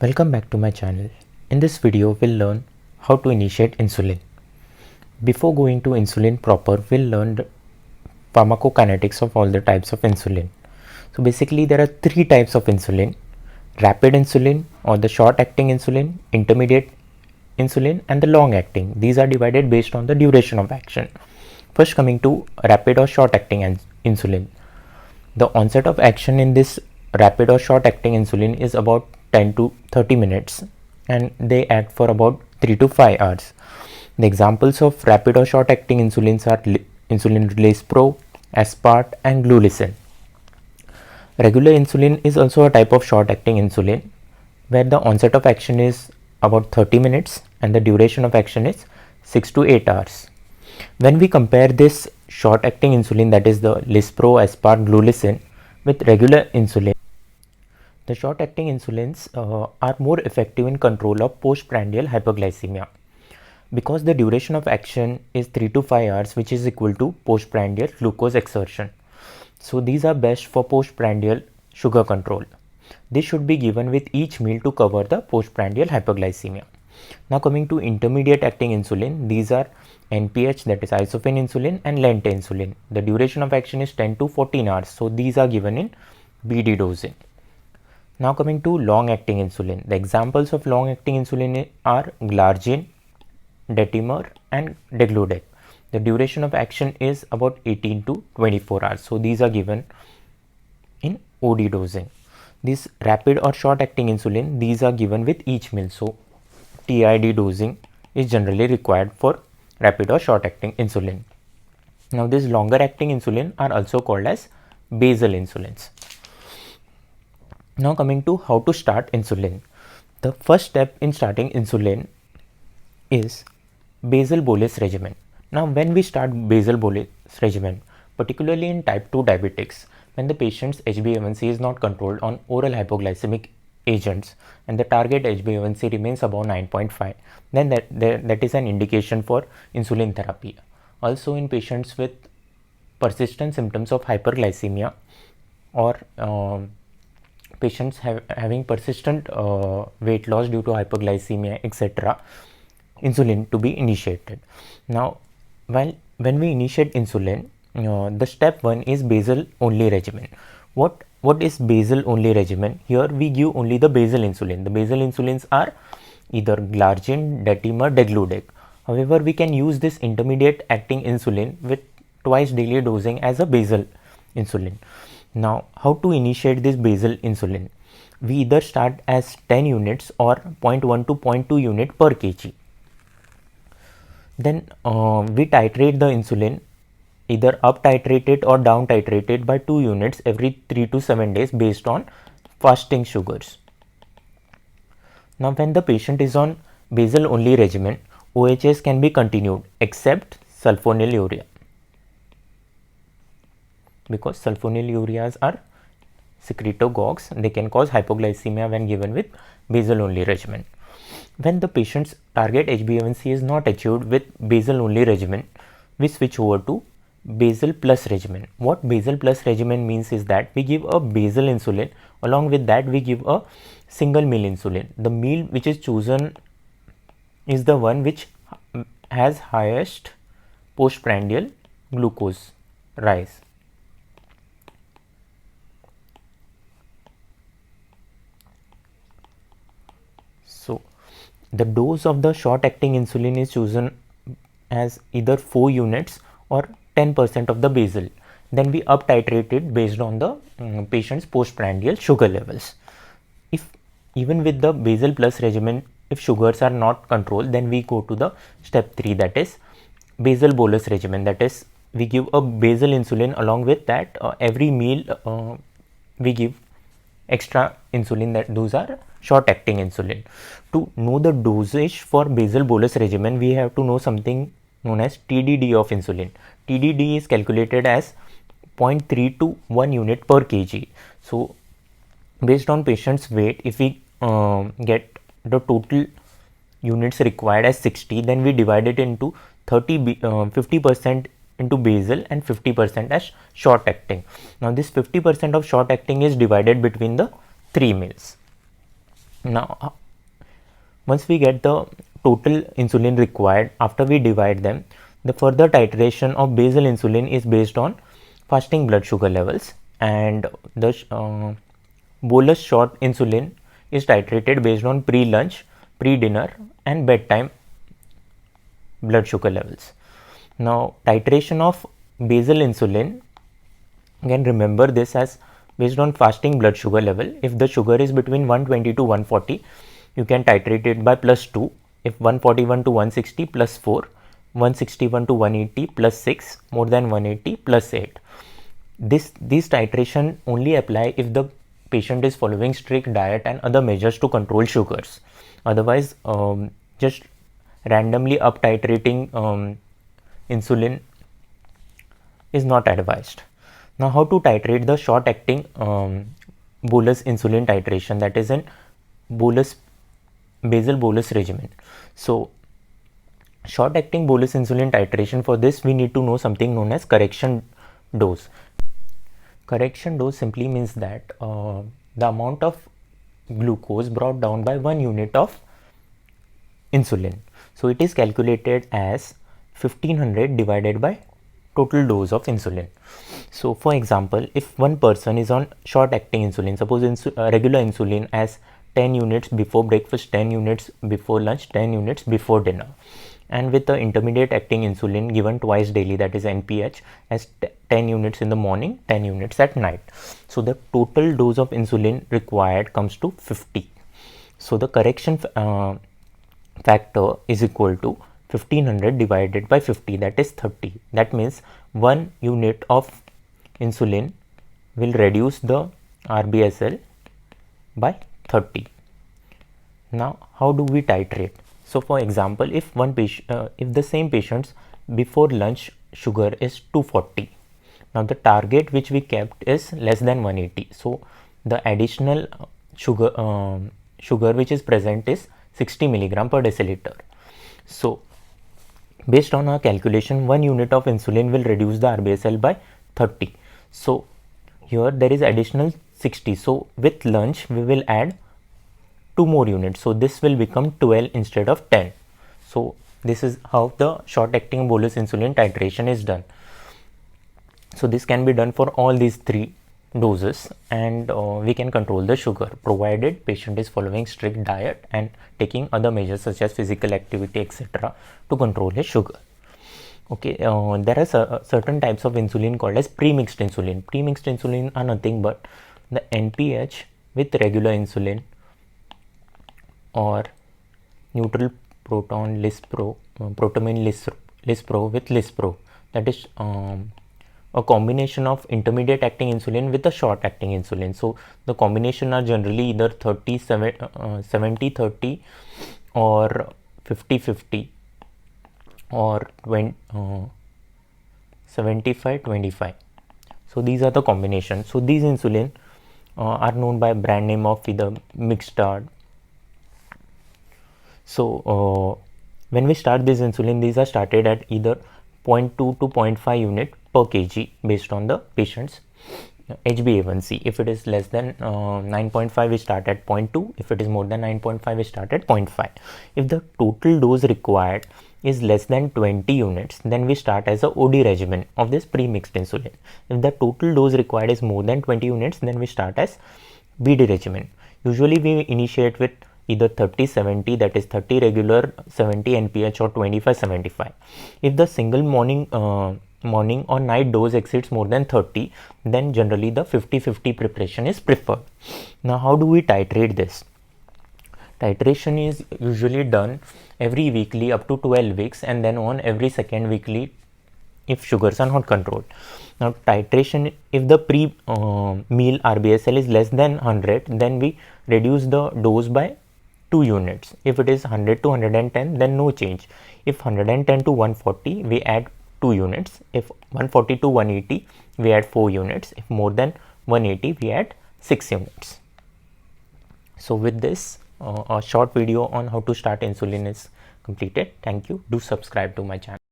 Welcome back to my channel. In this video, we'll learn how to initiate insulin. Before going to insulin proper, we'll learn the pharmacokinetics of all the types of insulin. So basically there are three types of insulin: rapid insulin or the short acting insulin, intermediate insulin and the long acting. These are divided based on the duration of action. First, coming to rapid or short acting insulin. The onset of action in this rapid or short acting insulin is about 10 to 30 minutes and they act for about 3 to 5 hours. The examples of rapid or short acting insulins are insulin Lispro, Aspart and Glulicin. Regular insulin is also a type of short acting insulin where the onset of action is about 30 minutes and the duration of action is 6 to 8 hours. When we compare this short acting insulin, that is the Lispro, Aspart, Glulicin, with regular insulin, the short acting insulins are more effective in control of postprandial hyperglycemia because the duration of action is 3 to 5 hours, which is equal to postprandial glucose exertion. So these are best for postprandial sugar control. This should be given with each meal to cover the postprandial hyperglycemia. Now coming to intermediate acting insulin, these are NPH, that is isofin insulin, and lente insulin. The duration of action is 10 to 14 hours. So these are given in BD dosing. Now coming to long acting insulin. The examples of long acting insulin are Glargine, Detimar and Degludec. The duration of action is about 18 to 24 hours. So these are given in OD dosing. This rapid or short acting insulin, these are given with each meal. So TID dosing is generally required for rapid or short acting insulin. Now these longer acting insulin are also called as basal insulins. Now coming to how to start insulin. The first step in starting insulin is basal bolus regimen. Now when we start basal bolus regimen, particularly in type 2 diabetics, when the patient's HbA1c is not controlled on oral hypoglycemic agents and the target HbA1c remains above 9.5, then that is an indication for insulin therapy. Also in patients with persistent symptoms of hyperglycemia or patients having persistent weight loss due to hyperglycemia, etc., insulin to be initiated. Now when we initiate insulin, the step 1 is basal only regimen. What is basal only regimen? Here we give only the basal insulin. The basal insulins are either Glargine, Detimar, Degludec. However, we can use this intermediate acting insulin with twice daily dosing as a basal insulin. Now, how to initiate this basal insulin? We either start as 10 units or 0.1 to 0.2 unit per kg. Then we titrate the insulin, either up titrated or down titrated by 2 units every 3 to 7 days based on fasting sugars. Now when the patient is on basal only regimen, OHS can be continued except sulfonylurea, because sulfonylureas are secretagogues. They can cause hypoglycemia when given with basal only regimen. When the patient's target HbA1c is not achieved with basal only regimen, we switch over to basal plus regimen. What basal plus regimen means is that we give a basal insulin, along with that we give a single meal insulin. The meal which is chosen is the one which has highest postprandial glucose rise. So the dose of the short acting insulin is chosen as either 4 units or 10% of the basal. Then we up titrate it based on the patient's postprandial sugar levels. If even with the basal plus regimen, if sugars are not controlled, then we go to the step 3, that is basal bolus regimen. That is, we give a basal insulin, along with that every meal we give extra insulin. That those are short acting insulin. To know the dosage for basal bolus regimen, we have to know something known as TDD of insulin. TDD is calculated as 0.3 to 1 unit per kg. So based on patient's weight, if we get the total units required as 60, then we divide it into 50% into basal and 50% as short acting. Now this 50% of short acting is divided between the 3 meals. Now, once we get the total insulin required, after we divide them, the further titration of basal insulin is based on fasting blood sugar levels, and the bolus short insulin is titrated based on pre-lunch, pre-dinner and bedtime blood sugar levels. Now, titration of basal insulin, again remember this as based on fasting blood sugar level. If the sugar is between 120 to 140, you can titrate it by +2. If 141 to 160, +4. 161 to 180, +6. More than 180, +8. These titration only apply if the patient is following strict diet and other measures to control sugars. Otherwise, just randomly up titrating insulin is not advised. Now, how to titrate the short acting bolus insulin titration, that is in basal bolus regimen. So, short acting bolus insulin titration, for this we need to know something known as correction dose. Correction dose simply means that the amount of glucose brought down by 1 unit of insulin. So it is calculated as 1500 divided by total dose of insulin. So for example, if one person is on short acting insulin, suppose regular insulin as 10 units before breakfast, 10 units before lunch, 10 units before dinner, and with the intermediate acting insulin given twice daily, that is NPH, as 10 units in the morning, 10 units at night. So the total dose of insulin required comes to 50. So the correction factor is equal to 1500 divided by 50, that is 30. That means 1 unit of insulin will reduce the RBSL by 30. Now, how do we titrate? So, for example, if the same patient's before lunch sugar is 240, now the target which we kept is less than 180. So, the additional sugar which is present is 60 milligram per deciliter. So, based on our calculation, 1 unit of insulin will reduce the RBSL by 30. So, here there is additional 60. So, with lunch we will add 2 more units. So, this will become 12 instead of 10. So, this is how the short acting bolus insulin titration is done. So, this can be done for all these 3 doses, and we can control the sugar provided patient is following strict diet and taking other measures such as physical activity, etc. to control his sugar. Okay, there are certain types of insulin called as premixed insulin. Premixed insulin are nothing but the NPH with regular insulin or neutral proton Lispro, protamine Lispro with Lispro, that is a combination of intermediate acting insulin with a short acting insulin. So the combination are generally either 70-30 or 50-50 or 75-25. So these are the combinations. So these insulin are known by brand name of either Mixtard. So when we start this insulin, these are started at either 0.2 to 0.5 unit per kg based on the patient's HbA1c. If it is less than 9.5, we start at 0.2. If it is more than 9.5, we start at 0.5. If the total dose required is less than 20 units, then we start as a OD regimen of this pre-mixed insulin. If the total dose required is more than 20 units, then we start as BD regimen. Usually we initiate with either 30-70, that is 30 regular, 70 NPH, or 25-75. If the single morning or night dose exceeds more than 30, then generally the 50-50 preparation is preferred. Now, how do we titrate this? Titration is usually done every weekly up to 12 weeks, and then on every second weekly if sugars are not controlled. Now, titration, if the pre-meal RBSL is less than 100, then we reduce the dose by 2 units. If it is 100 to 110, then no change. If 110 to 140, we add 2 units. If 140 to 180, we add 4 units. If more than 180, we add 6 units. So with this, a short video on how to start insulin is completed. Thank you. Do subscribe to my channel.